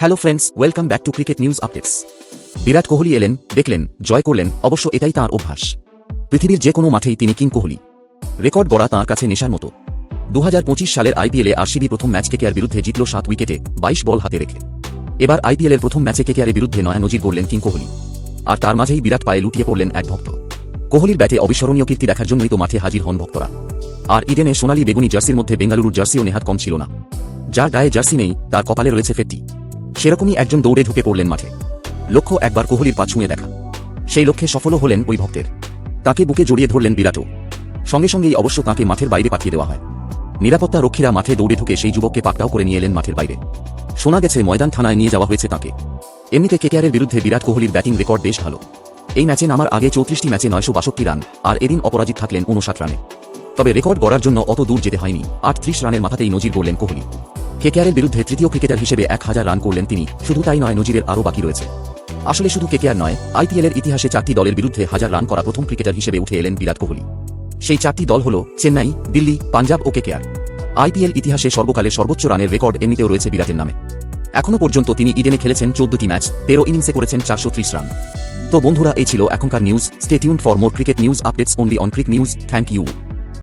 Hello friends, welcome back to cricket news updates. Virat Kohli এলেন, দেখলেন, জয় করলেন, অবশ্য এটাই তাঁর অভ্যাস। পৃথিবীর যে কোনো মাঠেই তিনি কিং কোহলি। রেকর্ড গড়া তাঁর কাছে নেশার মতো। 2025 সালের আইপিএলে আরসিবি প্রথম ম্যাচ কেকেআর বিরুদ্ধে জিতল 7 উইকেটে 22 বল হাতে রেখে। এবার আইপিএলের প্রথম ম্যাচে কেকেআরের বিরুদ্ধে নয়া নজির গড়লেন কিং কোহলি। আর তার মাঝেই বিরাট পায়ে লুটিয়ে পড়লেন এক ভক্ত। কোহলির ব্যাটে অবিস্মরণীয় কীর্তি দেখার জন্যই তো মাঠে হাজির হন ভক্তরা। আর ইডেনে সোনালী বেগুনি জার্সির মধ্যে বেঙ্গালুরুর জার্সিও নেহাত কম ছিল না। যার গায়ে জার্সি নেই, তার কপালে রয়েছে ফেটটি। সেরকমই একজন দৌড়ে ঢুকে পড়লেন মাঠে। লক্ষ্য একবার কোহলির পা ছুঁয়ে দেখা। সেই লক্ষ্যে সফলও হলেন ওই ভক্তের। তাকে বুকে জড়িয়ে ধরলেন বিরাটও। সঙ্গে সঙ্গেই অবশ্য তাঁকে মাঠের বাইরে পাঠিয়ে দেওয়া হয়। নিরাপত্তা রক্ষীরা মাঠে দৌড়ে ঢুকে সেই যুবককে পাকড়াও করে নিয়ে এলেন মাঠের বাইরে। শোনা গেছে ময়দান থানায় নিয়ে যাওয়া হয়েছে তাঁকে। এমনিতে কেকেআরের বিরুদ্ধে বিরাট কোহলির ব্যাটিং রেকর্ড বেশ ভালো। এই ম্যাচে নামার আগে 34টি ম্যাচে 962 রান, আর এদিন অপরাজিত থাকলেন 59 রানে। তবে রেকর্ড গড়ার জন্য অত দূর যেতে হয়নি। 38 রানের মাথাতেই নজির গড়লেন কোহলি। কেকেআরের বিরুদ্ধে তৃতীয় ক্রিকেটার হিসেবে 1000 রান করলেন তিনি। শুধু তাই নয়, নজিরের আরও বাকি রয়েছে। আসলে শুধু কেকেআর নয়, আইপিএলের ইতিহাসে 4টি দলের বিরুদ্ধে 1000 রান করা প্রথম ক্রিকেটার হিসেবে উঠে এলেন বিরাট কোহলি। সেই 4টি দল হল চেন্নাই, দিল্লি, পাঞ্জাব ও কেকেআর। আইপিএল ইতিহাসে সর্বকালের সর্বোচ্চ রানের রেকর্ড এমনিতেও রয়েছে বিরাটের নামে। এখনও পর্যন্ত তিনি ইডেনে খেলেছেন 14টি ম্যাচ, 13 ইনিংসে করেছেন 430 রান। তো বন্ধুরা, এই ছিল এখনকার news. Stay tuned for more cricket news updates only on cric news. Thank you.